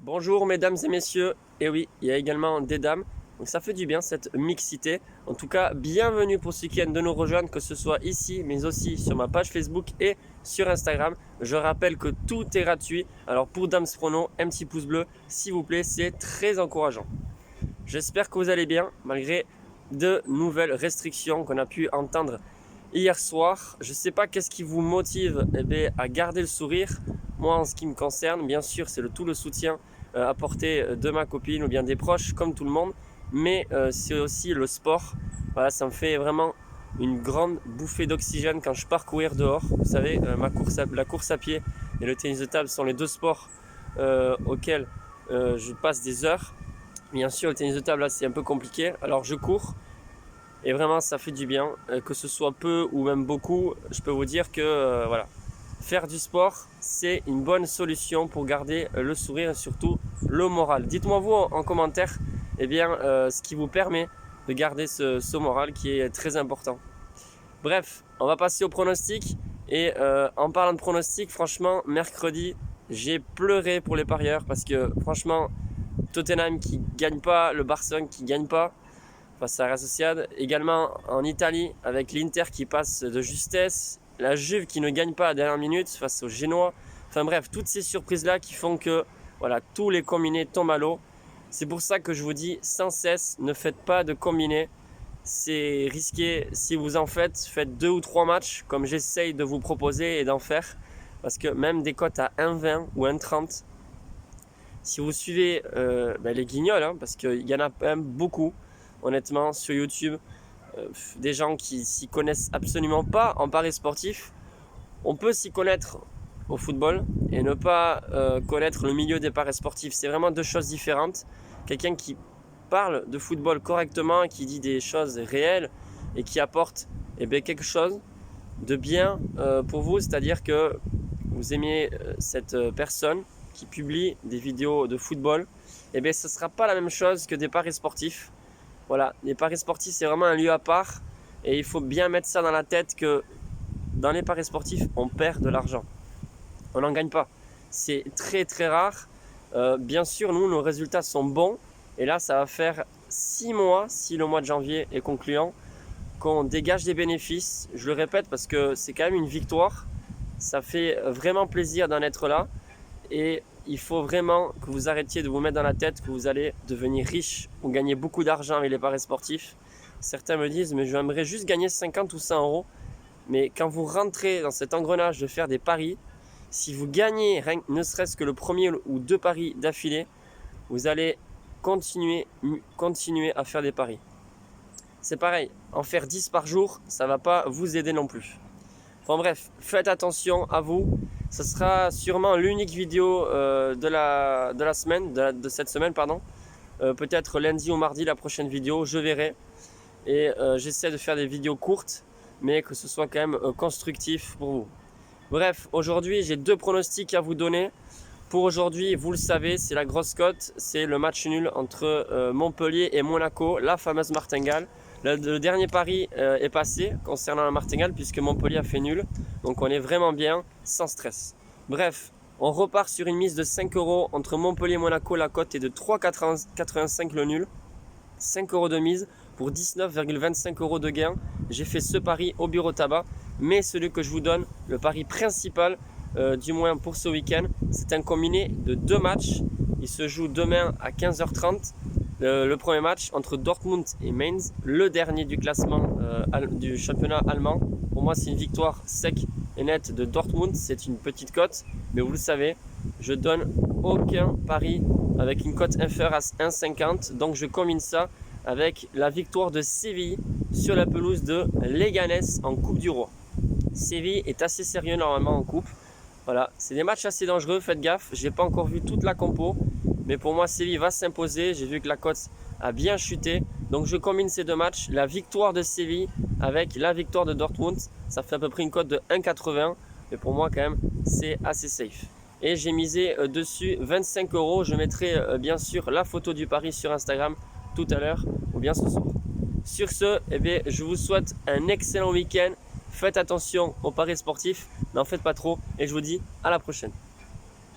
Bonjour mesdames et messieurs, et oui, il y a également des dames, donc ça fait du bien cette mixité. En tout cas, bienvenue pour ceux qui viennent de nous rejoindre, que ce soit ici, mais aussi sur ma page Facebook et sur Instagram. Je rappelle que tout est gratuit, alors pour Dams Prono, un petit pouce bleu, s'il vous plaît, c'est très encourageant. J'espère que vous allez bien, malgré de nouvelles restrictions qu'on a pu entendre hier soir. Je ne sais pas qu'est-ce qui vous motive à garder le sourire. Moi, en ce qui me concerne, bien sûr, c'est tout le soutien apporté de ma copine ou bien des proches, comme tout le monde. Mais c'est aussi le sport. Voilà, ça me fait vraiment une grande bouffée d'oxygène quand je pars courir dehors. Vous savez, la course à pied et le tennis de table sont les deux sports auxquels je passe des heures. Bien sûr, le tennis de table, là, c'est un peu compliqué. Alors, je cours. Et vraiment, ça fait du bien, que ce soit peu ou même beaucoup. Je peux vous dire que voilà, faire du sport, c'est une bonne solution pour garder le sourire et surtout le moral. Dites-moi vous en commentaire ce qui vous permet de garder ce moral qui est très important. Bref, on va passer au pronostic. Et en parlant de pronostic, franchement, mercredi, j'ai pleuré pour les parieurs parce que franchement, Tottenham qui gagne pas, le Barcelone qui gagne pas face à la Real Sociedad. Également en Italie avec l'Inter qui passe de justesse, la Juve qui ne gagne pas à la dernière minute face au Génois. Enfin bref, toutes ces surprises-là qui font que voilà, tous les combinés tombent à l'eau. C'est pour ça que je vous dis sans cesse, ne faites pas de combinés. C'est risqué. Si vous en faites 2 ou 3 matchs comme j'essaye de vous proposer et d'en faire. Parce que même des cotes à 1,20 ou 1,30, si vous suivez les guignols, hein, parce qu'il y en a quand même beaucoup, honnêtement, sur YouTube, des gens qui s'y connaissent absolument pas en paris sportif. On peut s'y connaître au football et ne pas connaître le milieu des paris sportifs. C'est vraiment deux choses différentes. Quelqu'un qui parle de football correctement, qui dit des choses réelles et qui apporte quelque chose de bien pour vous, c'est-à-dire que vous aimez cette personne qui publie des vidéos de football, ce ne sera pas la même chose que des paris sportifs. Voilà, les paris sportifs, c'est vraiment un lieu à part et il faut bien mettre ça dans la tête que dans les paris sportifs, on perd de l'argent. On n'en gagne pas. C'est très très rare. Bien sûr, nous, nos résultats sont bons et là, ça va faire 6 mois, si le mois de janvier est concluant, qu'on dégage des bénéfices. Je le répète parce que c'est quand même une victoire. Ça fait vraiment plaisir d'en être là et il faut vraiment que vous arrêtiez de vous mettre dans la tête que vous allez devenir riche ou gagner beaucoup d'argent avec les paris sportifs. Certains me disent, mais j'aimerais juste gagner 50 ou 100 euros. Mais quand vous rentrez dans cet engrenage de faire des paris, si vous gagnez ne serait-ce que le premier ou 2 paris d'affilée, vous allez continuer à faire des paris. C'est pareil, en faire 10 par jour, ça ne va pas vous aider non plus. Enfin bref, faites attention à vous. Ce sera sûrement l'unique vidéo de la semaine, de cette semaine, pardon. Peut-être lundi ou mardi la prochaine vidéo, je verrai. Et j'essaie de faire des vidéos courtes, mais que ce soit quand même constructif pour vous. Bref, aujourd'hui j'ai 2 pronostics à vous donner. Pour aujourd'hui, vous le savez, c'est la grosse cote, c'est le match nul entre Montpellier et Monaco, la fameuse martingale. Le dernier pari est passé concernant la martingale puisque Montpellier a fait nul. Donc on est vraiment bien, sans stress. Bref, on repart sur une mise de 5 euros entre Montpellier et Monaco. La cote est de 3,85 le nul. 5 euros de mise pour 19,25 euros de gain. J'ai fait ce pari au bureau tabac. Mais celui que je vous donne, le pari principal, du moins pour ce week-end, c'est un combiné de 2 matchs. Il se joue demain à 15h30. Le premier match entre Dortmund et Mainz, le dernier du classement du championnat allemand. Pour moi, c'est une victoire sec et nette de Dortmund. C'est une petite cote, mais vous le savez, je donne aucun pari avec une cote inférieure à 1,50. Donc je combine ça avec la victoire de Séville sur la pelouse de Leganés en Coupe du Roi. Séville est assez sérieux normalement en coupe. Voilà, c'est des matchs assez dangereux, faites gaffe. Je n'ai pas encore vu toute la compo, mais pour moi Séville va s'imposer. J'ai vu que la cote a bien chuté, donc je combine ces 2 matchs. La victoire de Séville avec la victoire de Dortmund, ça fait à peu près une cote de 1,80, mais pour moi quand même c'est assez safe. Et j'ai misé dessus 25 euros. Je mettrai bien sûr la photo du pari sur Instagram tout à l'heure ou bien ce soir. Sur ce, je vous souhaite un excellent week-end. Faites attention aux paris sportifs, n'en faites pas trop et je vous dis à la prochaine.